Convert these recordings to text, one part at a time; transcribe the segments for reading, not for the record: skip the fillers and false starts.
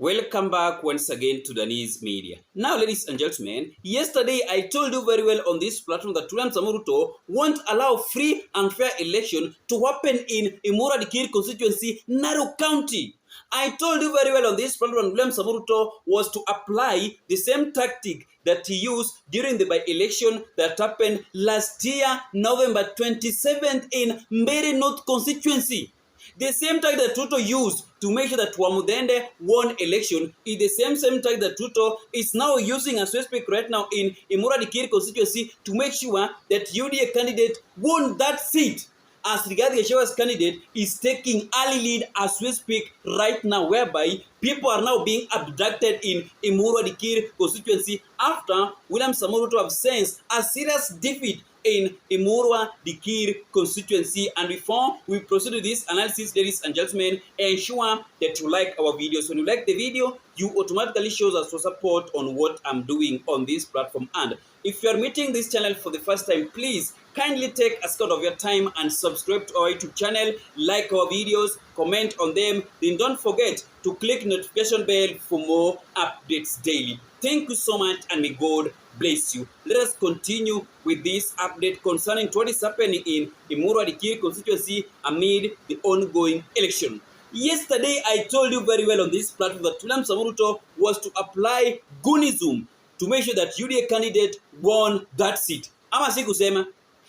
Welcome back once again to the News Media. Now, ladies and gentlemen, yesterday I told you very well on this platform that William Samoei won't allow free and fair election to happen in Emurua Dikir constituency, Narok County. I told you very well on this platform William Samoei was to apply the same tactic that he used during the by-election that happened last year, November 27th in Mbeere North constituency. The same tactic that Ruto used to make sure that Wamudende won election is the same tactic that Ruto is now using as we speak right now in Emurua Dikir constituency to make sure that UDA candidate won that seat. As Rigathi Gachagua's candidate is taking early lead as we speak right now, whereby people are now being abducted in Emurua Dikir constituency after William Samoei Ruto have sensed a serious defeat in Emurua Dikir constituency. And before we proceed with this analysis, ladies and gentlemen, ensure that you like our videos. When you like the video, you automatically shows us your support on what I'm doing on this platform. And if you are meeting this channel for the first time, please kindly take a second of your time and subscribe to our YouTube channel, like our videos, comment on them. Then don't forget to click notification bell for more updates daily. Thank you so much, and may God bless you. Let us continue with this update concerning what is happening in Emurua Dikir constituency amid the ongoing election. Yesterday, I told you very well on this platform that William Samoei Ruto was to apply Gunism to make sure that UDA candidate won that seat. Ama si kusema,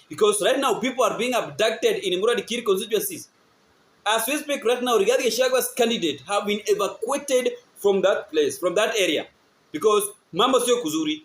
because right now people are being abducted in Emurua Dikir constituencies. As we speak right now, Rigathi Gachagua's candidate have been evacuated from that place, from that area, because mambo sio kuzuri.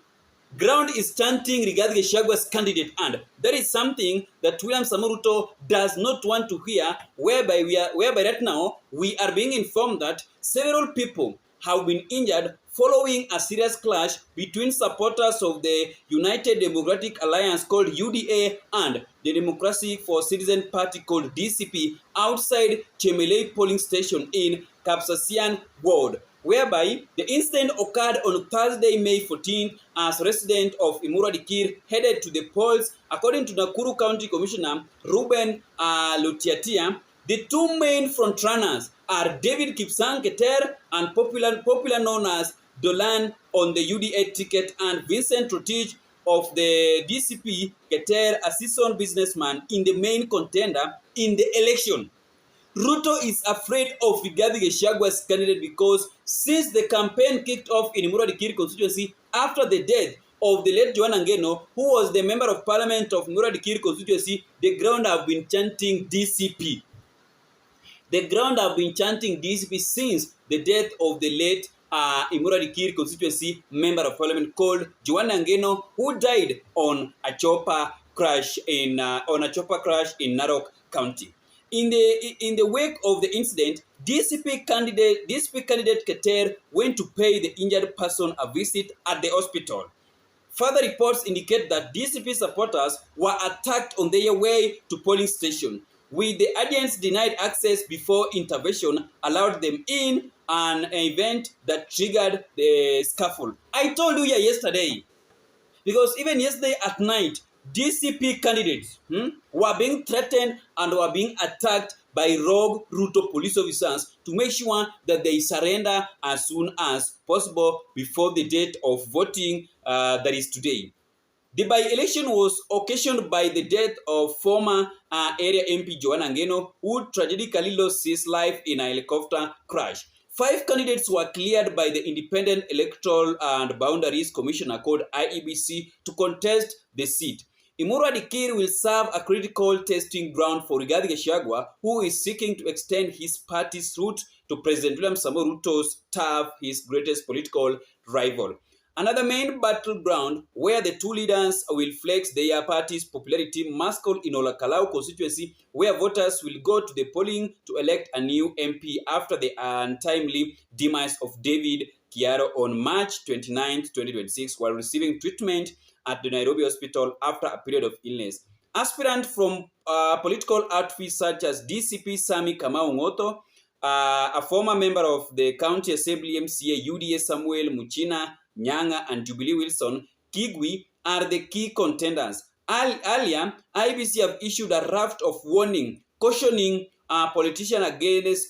Ground is chanting Rigathi Gachagua's candidate, and that is something that William Samoei Ruto does not want to hear. Whereby right now we are being informed that several people have been injured following a serious clash between supporters of the United Democratic Alliance called UDA and the Democracy for Citizen Party called DCP outside Chemelei polling station in Kapsasian ward, whereby the incident occurred on Thursday, May 14, as residents of Emurua Dikir headed to the polls. According to Nakuru County Commissioner Ruben Lutiatia, the two main frontrunners are David Kipsang Keter and popular known as Dolan on the UDA ticket, and Vincent Rotich of the DCP Keter, a seasoned businessman in the main contender in the election. Ruto is afraid of Rigathi Gachagua's candidate because since the campaign kicked off in Emurua Dikir constituency after the death of the late Joanna Ngeno, who was the member of parliament of Emurua Dikir constituency, the ground have been chanting DCP. The ground have been chanting DCP since the death of the late Emurua Dikir constituency member of parliament called Joanna Ngeno, who died on a chopper crash in Narok County. In the wake of the incident, DCP candidate Keter went to pay the injured person a visit at the hospital. Further reports indicate that DCP supporters were attacked on their way to polling station, with the agents denied access before intervention allowed them in, an event that triggered the scuffle. I told you here yesterday, because even yesterday at night, DCP candidates were being threatened and were being attacked by rogue Ruto police officers to make sure that they surrender as soon as possible before the date of voting that is today. The by-election was occasioned by the death of former area MP Joanna Ngeno, who tragically lost his life in a helicopter crash. 5 candidates were cleared by the Independent Electoral and Boundaries Commissioner called IEBC to contest the seat. Emurua Dikir will serve a critical testing ground for Rigathi Gachagua, who is seeking to extend his party's route to President William Samoei Ruto's turf, his greatest political rival. Another main battleground where the two leaders will flex their party's popularity must call in Olakalau constituency, where voters will go to the polling to elect a new MP after the untimely demise of David Kiaro on March 29, 2026, while receiving treatment at the Nairobi hospital after a period of illness. Aspirant from political outfits such as DCP Sami Kamau Ngoto, a former member of the County Assembly MCA UDA Samuel Muchina Nyanga, and Jubilee Wilson Kigwi are the key contenders. Earlier, IBC have issued a raft of warning cautioning politicians against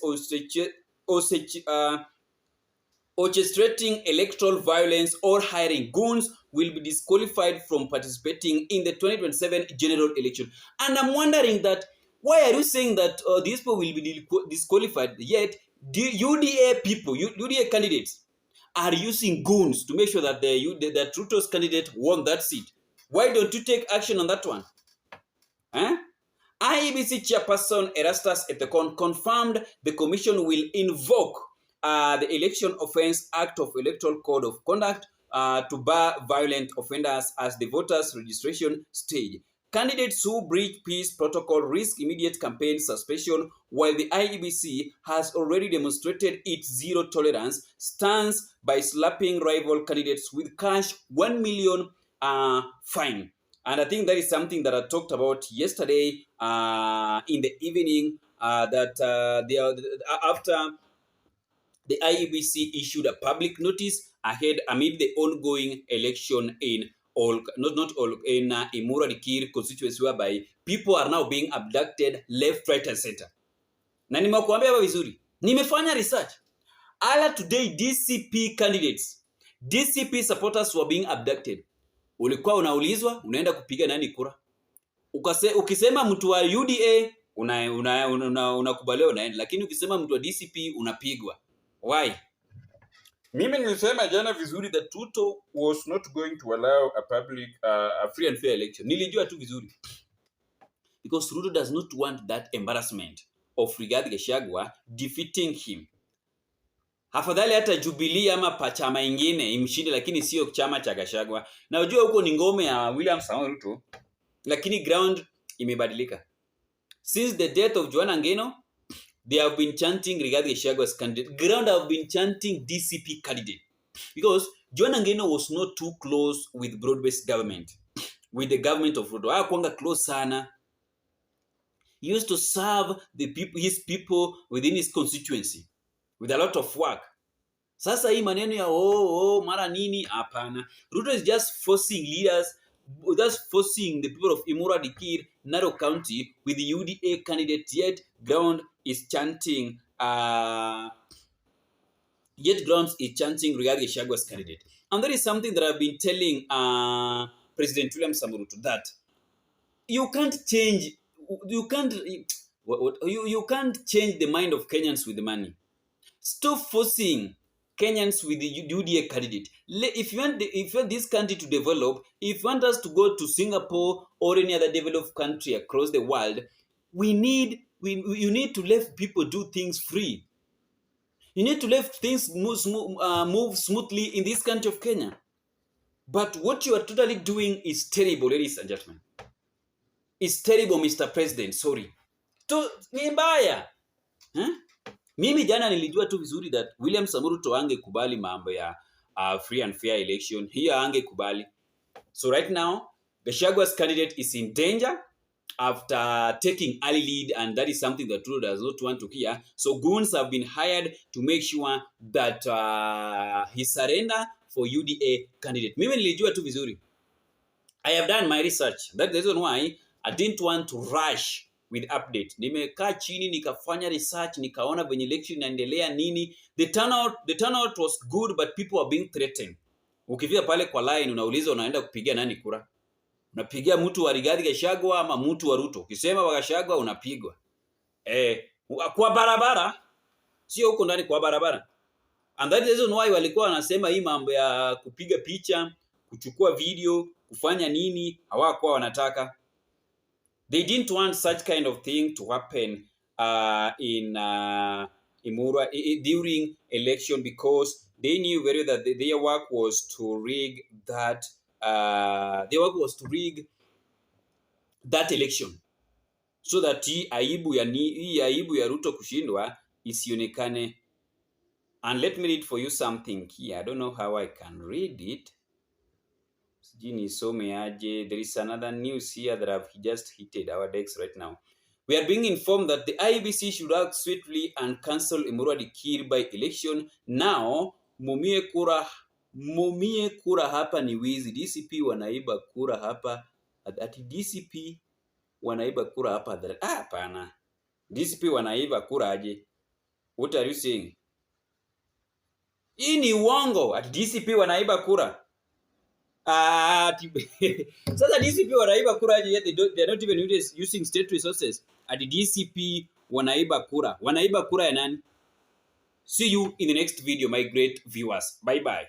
orchestrating electoral violence or hiring goons will be disqualified from participating in the 2027 general election. And I'm wondering that why are you saying that these people will be disqualified, yet the UDA people, UDA candidates are using goons to make sure that that Ruto's candidate won that seat? Why don't you take action on that one? IEBC chairperson Erastus Ethekon confirmed the commission will invoke the Election Offence Act of Electoral Code of Conduct to bar violent offenders as the voters' registration stage. Candidates who breach peace protocol risk immediate campaign suspension, while the IEBC has already demonstrated its zero tolerance stance by slapping rival candidates with cash 1 million fine. And I think that is something that I talked about yesterday in the evening, after the IEBC issued a public notice amid the ongoing election in Emurua Dikir constituency, whereby people are now being abducted left, right and center. Na nimekuambia hapa vizuri, nimefanya research. Earlier today, DCP candidates, DCP supporters were being abducted. Ulikuwa unaulizwa unaenda kupiga nani kura, ukisema mtu wa UDA unakubaliwa unaenda, lakini ukisema mtu wa DCP unapigwa. Why? Mimi nilisema jana vizuri that Ruto was not going to allow a free and fair election. Nilijua tu vizuri, because Ruto does not want that embarrassment of Rigathi Gachagua defeating him. Afadhali hata Jubilee ama chama ingine imshinde, lakini sio chama cha Gachagua. Na unajua huko ni ngome ya William Samoei Ruto, lakini ground imebadilika. Since the death of Joanna Ngeno, they have been chanting Rigathi Gachagua's candidate. Ground have been chanting DCP candidate, because Joanna Ngeno was not too close with broad-based government, with the government of Ruto. Hakuanga close sana. He used to serve his people within his constituency with a lot of work. Sasa hii maneno ya mara nini, hapana. Ruto is just forcing leaders, just forcing the people of Emurua Dikir, Narok County, with the UDA candidate, yet ground is chanting Rigathi Gachagua's candidate. And that is something that I've been telling President William Samoei Ruto, that you can't change the mind of Kenyans with the money. Stop forcing Kenyans with the UDA candidate. If you want this country to develop, if you want us to go to Singapore or any other developed country across the world, you need to let people do things free. You need to let things move smoothly in this country of Kenya. But what you are totally doing is terrible, ladies and gentlemen. It's terrible, Mr. President. Sorry. Ni mbaya. Mimi jana nilijua tu vizuri that William Samoei Ruto angekubali mambo ya free and fair election. Hiyo angekubali. So right now, Gachagua's candidate is in danger after taking early lead, and that is something that Ruto does not want to hear. So goons have been hired to make sure that he surrender for UDA candidate. Mimi nilijua tu vizuri. I have done my research. That's the reason why I didn't want to rush with update. Nimekaa chini nikafanya research, nikaona venye election inaendelea nini. The turnout was good, but people are being threatened. Ukifika pale kwa line unauliza unaenda kupigia nani kura? Unapigia mtu wa Rigathi Gachagua ama mtu wa Ruto? Ukisema wa Gachagua unapigwa. Kwa barabara, sio huko ndani, kwa barabara. And that is the reason why walikuwa wanasema hii mambo ya kupiga picha, kuchukua video, kufanya nini, hawakuwa wanataka. They didn't want such kind of thing to happen in Emurua during election, because they knew very well that their work was to rig that. That election, so that hii aibu ya Ruto kushindwa isionekane. And let me read for you something here. I don't know how I can read it. There is another news here that I've just hit our decks right now. We are being informed that the IEBC should act swiftly and cancel Emurua Dikir by election. Now, mumie kura hapa ni wizi. DCP wanaiba kura hapa. Ati DCP wanaiba kura hapa. Hapana. DCP wanaiba kura aje? What are you saying? Hii ni uongo. Ati DCP wanaiba kura. Sasa DCP wanaiba kura, yet they are not even using state resources. Ati DCP wanaiba kura. Wanaiba kura ya nani? See you in the next video, my great viewers. Bye bye.